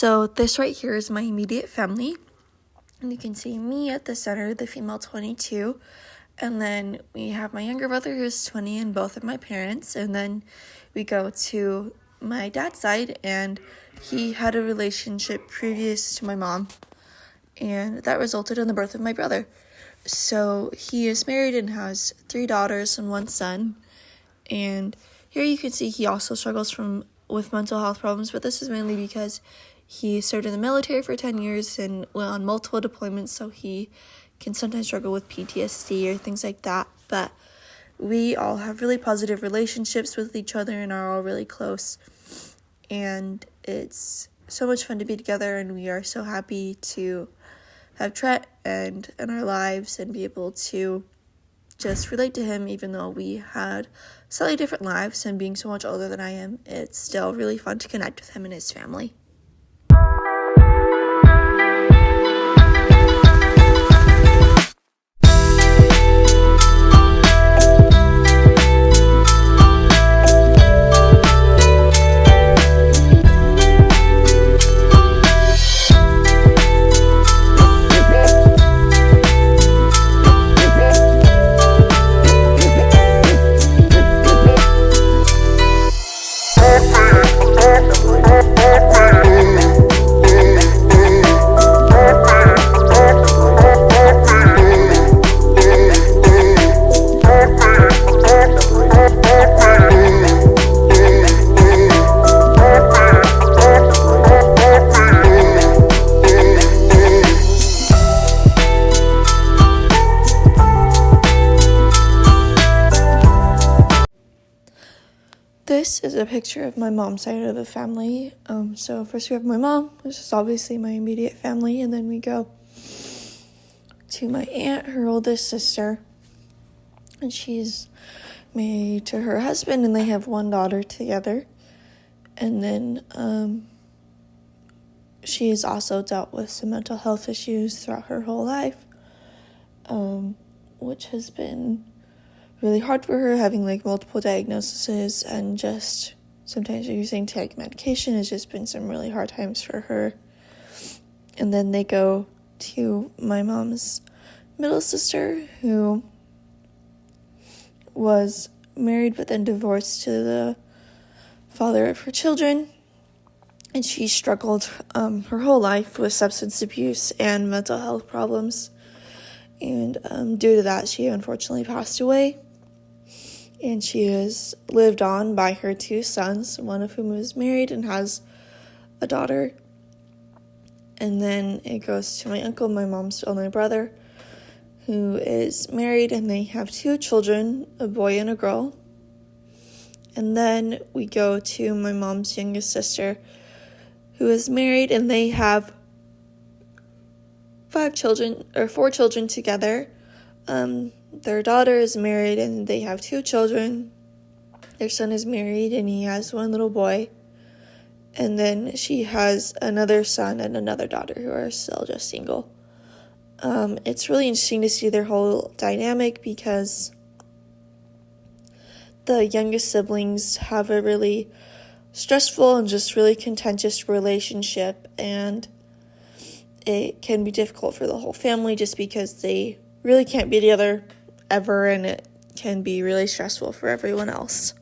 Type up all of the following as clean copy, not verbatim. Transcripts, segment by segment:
So this right here is my immediate family. And you can see me at the center, the female 22. And then we have my younger brother who's 20 and both of my parents. And then we go to my dad's side, and he had a relationship previous to my mom. And that resulted in the birth of my brother. So he is married and has 3 daughters and 1 son. And here you can see he also struggles with mental health problems, but this is mainly because he served in the military for 10 years and went on multiple deployments, so he can sometimes struggle with PTSD or things like that. But we all have really positive relationships with each other and are all really close. And it's so much fun to be together, and we are so happy to have Trent and in our lives and be able to just relate to him, even though we had slightly different lives, and being so much older than I am, it's still really fun to connect with him and his family. This is a picture of my mom's side of the family. So first we have my mom, which is obviously my immediate family, and then we go to my aunt, her oldest sister, and she's married to her husband, and they have 1 daughter together. And then she has also dealt with some mental health issues throughout her whole life, which has been really hard for her, having multiple diagnoses and just sometimes using take medication has just been some really hard times for her. And then they go to my mom's middle sister, who was married but then divorced to the father of her children, and she struggled her whole life with substance abuse and mental health problems, and due to that she unfortunately passed away. And she has lived on by her 2 sons, one of whom is married and has a daughter. And then it goes to my uncle, my mom's only brother, who is married, and they have 2 children, a boy and a girl. And then we go to my mom's youngest sister, who is married, and they have 4 children together. Their daughter is married, and they have 2 children. Their son is married, and he has 1 little boy. And then she has another son and another daughter who are still just single. It's really interesting to see their whole dynamic, because the youngest siblings have a really stressful and just really contentious relationship, and it can be difficult for the whole family just because they really can't be together ever, and it can be really stressful for everyone else.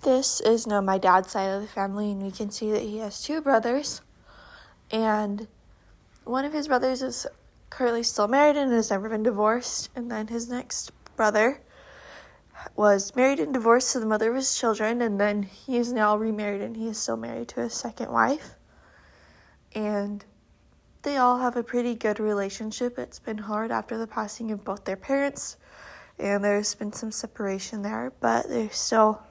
This is now my dad's side of the family, and we can see that he has 2 brothers, And one of his brothers is currently still married and has never been divorced. And then his next brother was married and divorced to the mother of his children. And then he is now remarried and he is still married to his second wife. And they all have a pretty good relationship. It's been hard after the passing of both their parents. And there's been some separation there. But they still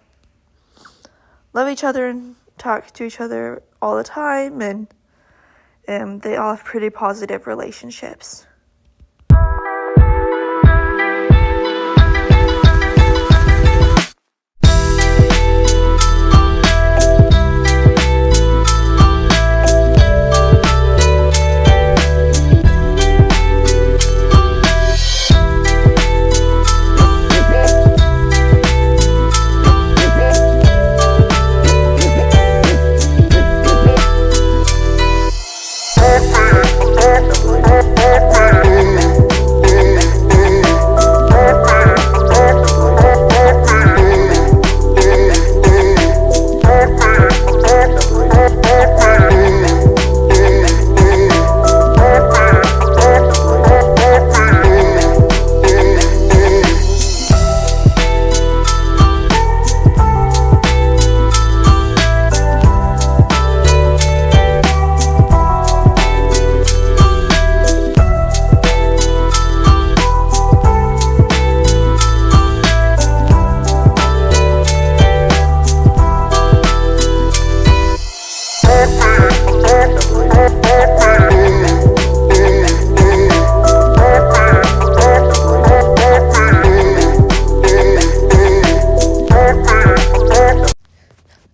love each other and talk to each other all the time. And they all have pretty positive relationships.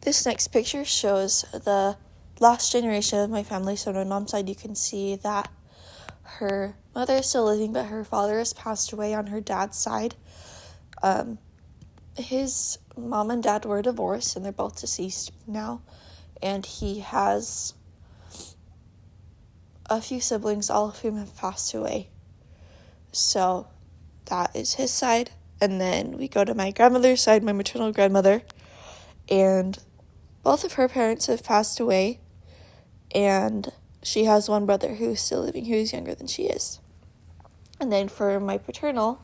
This next picture shows the last generation of my family. So on my mom's side, you can see that her mother is still living, but her father has passed away on her dad's side. His mom and dad were divorced, and they're both deceased now. And he has a few siblings, all of whom have passed away. So that is his side. And then we go to my grandmother's side, my maternal grandmother. And both of her parents have passed away, and she has one brother who's still living, who's younger than she is. And then for my paternal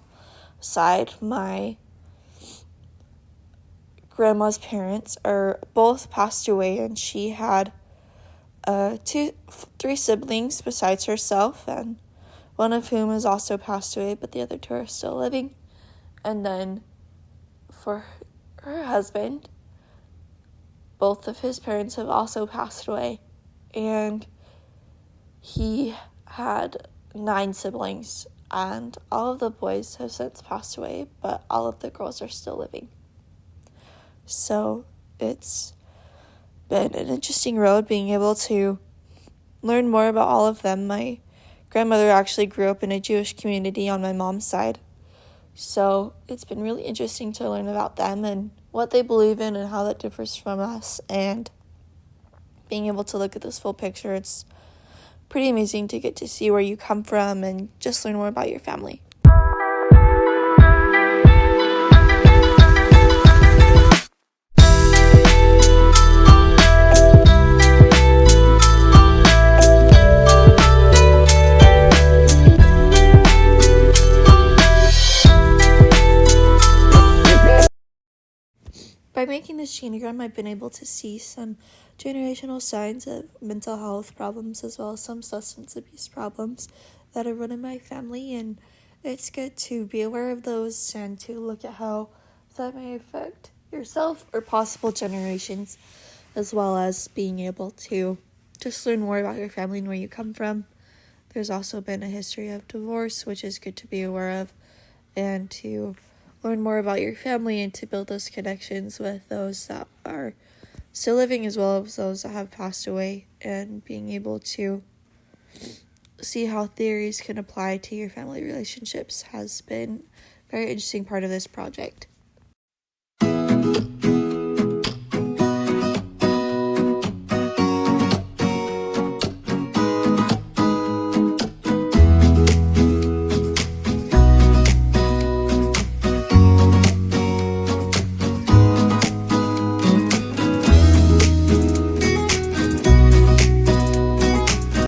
side, my grandma's parents are both passed away, and she had 3 siblings besides herself, and one of whom has also passed away, but the other 2 are still living. And then for her husband, both of his parents have also passed away, and he had 9 siblings, and all of the boys have since passed away, but all of the girls are still living. So it's been an interesting road being able to learn more about all of them. My grandmother actually grew up in a Jewish community on my mom's side, so it's been really interesting to learn about them and what they believe in and how that differs from us. And being able to look at this full picture, it's pretty amazing to get to see where you come from and just learn more about your family. By making this genogram, I've been able to see some generational signs of mental health problems as well as some substance abuse problems that have run in my family, and it's good to be aware of those and to look at how that may affect yourself or possible generations, as well as being able to just learn more about your family and where you come from. There's also been a history of divorce, which is good to be aware of, and to learn more about your family and to build those connections with those that are still living as well as those that have passed away, and being able to see how theories can apply to your family relationships has been a very interesting part of this project.